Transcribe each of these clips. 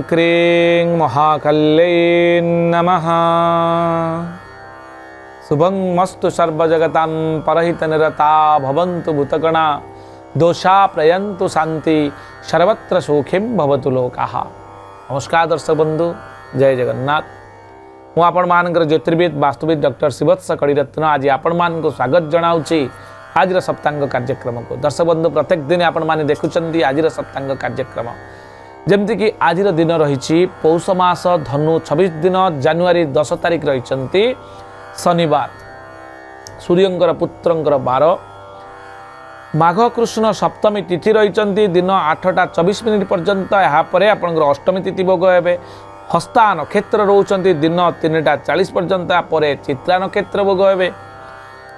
क्रीं महाकल्यै नमः। शुभमस्तु सर्वजगतां परहितनिरता भवन्तु भूतगणा दोषा प्रयन्तु शांति सर्वत्र सुखिं भवतु लोकाः। नमस्कार दर्शक बंधु, जय जगन्नाथ। मु आपण मानकर ज्योतिर्विद वास्तुविद डॉक्टर शिवत्स कड़ीरत्न आज आपण मान को स्वागत जनाऊँगी आज सप्तांग कार्यक्रम को। दर्शक बंधु, प्रत्येक दिन आपण माने देखुचंदी आज सप्तांग कार्यक्रम जमती कि आज दिन रही पौष मास धनु 26 दिन जानुआरी 10 तारिख रही शनिवार सूर्यंकर पुत्रंकर बार माघ कृष्ण सप्तमी तिथि रही दिन 8टा 24 मिनिट पर्यंत। यापर आपंकर अष्टमी तिथि भोग हे। हस्ता नक्षत्र रोचंती दिन 3टा 40 पर्यंत। पर चित्रा नक्षत्र भोग हे।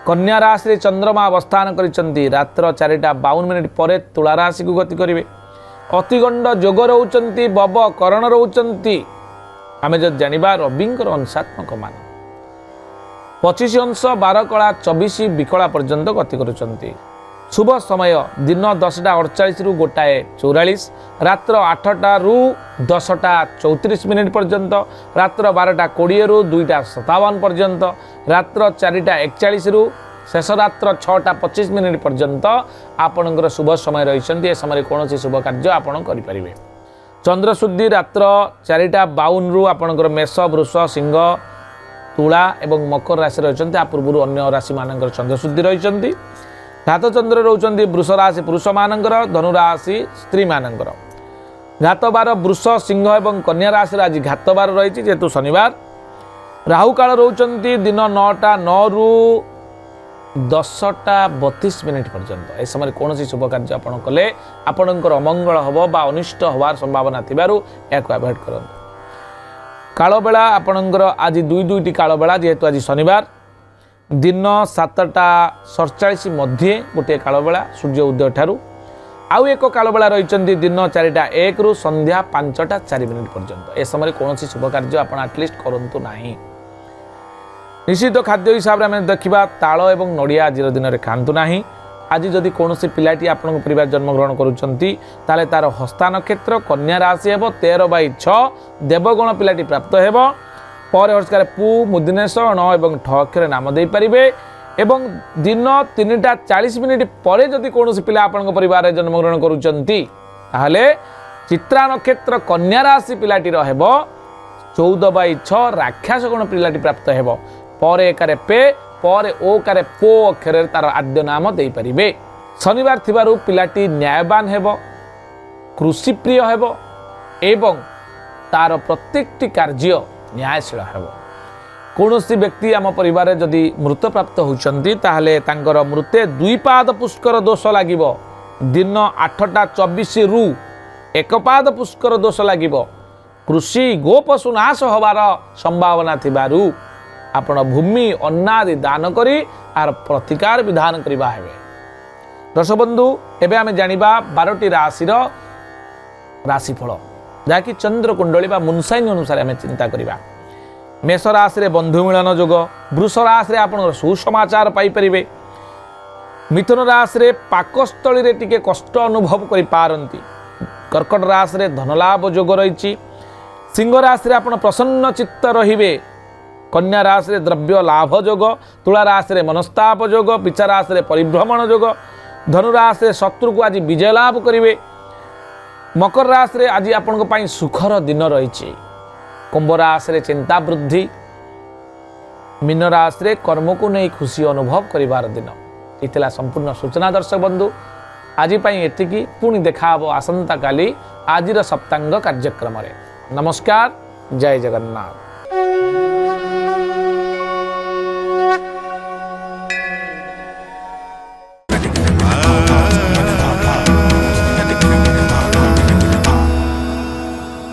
कन्या राशि चंद्रमा अवस्थान करिसेंती रात्र 4टा 52 मिनिट पर तुला राशि को गति करेंगे। अतिगंड जोग रोचंती बब करण रोचंती आम जो जानिबा रविंकर अंशात्मक मान 25 अंश 12 कला 24 विकला पर्यंत गति करुचंती। शुभ समय दिन 10टा 48 रु गोटाए 44, रात्र 8टा रु 10टा 34 मिनिट पर्यंत, रात्र 12टा 20 रु 2टा 57 पर्यंत, रात्र 4टा 41 रु शेष रात्र 6टा 25 मिनिट पर्यंत आपणकर शुभ समय रही। समय कौन शुभ कार्य आपण करें। चंद्र शुद्धि रात्र 4टा 52 रु आपणकर मेष वृष सिंह तुला एवं मकर राशि रही। आ पूर्व अन्य राशि मानकर चंद्र शुद्धि रही। घात चंद्र रोचंती वृष राशि पुरुष मानकर, धनु राशि स्त्री मानकर। घात बार वृष सिंह एवं कन्या राशि आज घात बार रही जेहेतु शनिवार। राहु काल रोचंती दिन 9टा 9 रु 10टा 32 मिनिट पर्यंत। ए समय कौन शुभ कार्य आपण कले आपणकर अमंगल हम बा अनिष्ट होवार संभावना थिबारु याको अवॉइड करंतु। काल बेला आपणकर आज दुईटी काल बेला जेहेतु आज शनिवार दिन 7टा 47 मध्य गोटे काल बेला सूर्य उदय ठारू आउ एक काल बेला रही दिन 4टा 1 रु संध्या 5टा 4 मिनिट पर्यंत। ए समय कौन शुभ कार्य आपण एटलिस्ट करंतु नाही। निश्चित खाद्य हिसाब से देखा ताल एवं नड़िया आज दिन में खातु ना। आज जदि कौन पिलाटी आपण परिवार जन्मग्रहण करुँचे तार हस्ता नक्षत्र कन्या राशि हे 13/6 देवगण पिलाटी प्राप्त हेब। पर हस्कार पु मुदिनेश अण एवं ठ अक्षर नाम दे पारे। एवं दिन 3टा 40 मिनिट पर जदि कौन पिला आपण परिवार जन्मग्रहण करुँचे चित्रा नक्षत्र कन्या राशि पिलाटी हेब 14/6 राक्षस गण पिलाटी प्राप्त हेब। पर एकारे पे पर ओ कारे पो अक्षर तार आद्य नाम दे पारिबे। शनिवार थिबारु पिलाटी न्यायवान हेब, कृषि प्रिय हेब एवं तार प्रत्येकटी कार्य न्यायशील हेब। कौनसी व्यक्ति आम परिवार जदि मृत प्राप्त होचंती ताहले तांकर मृते 2 पाद पुष्कर दोष लागिबो। दिन 8टा 24 रु 1 पाद पुष्कर दोष लागिबो। कृषि गोपशु नाश होवार संभावना थिबारु आपण भूमि अन्नादि दान करी आर प्रतिकार विधान करिबा हेबे। दर्शक बंधु, एबे आमे जानिबा 12टी राशिर राशिफल जाकि चंद्र कुंडली बा मुनसाइन अनुसार आमे चिंता करिबा। मेष राशि रे बंधु मिलन जोग, वृष राशि रे आपण सुसमाचार पाई परिबे, मिथुन राशि रे पाकस्थली रे टिके कष्ट अनुभव करि पारंती, कर्कट राशि रे धनलाभ जोग रहिछि, सिंह राशि रे आपण प्रसन्न चित्त रहिबे, कन्या राशि रे द्रव्य लाभ जोग, तुला राशि रे मनस्ताप जोग, पिछा राशि रे परिभ्रमण जोग, धनु राशि रे शत्रु को आज विजय लाभ करिवे, मकर राशि रे आज आपन पई सुखर दिन रहिछि, कुंभ राशि रे चिंता वृद्धि, मीन राशि रे कर्म को नहीं खुशी अनुभव करिवार दिन। इतला संपूर्ण सूचना दर्शक बंधु आज पई एतिकी। पुणी देखा हबो आसंता काली आजिर सप्तांग कार्यक्रम रे। नमस्कार, जय जगन्नाथ।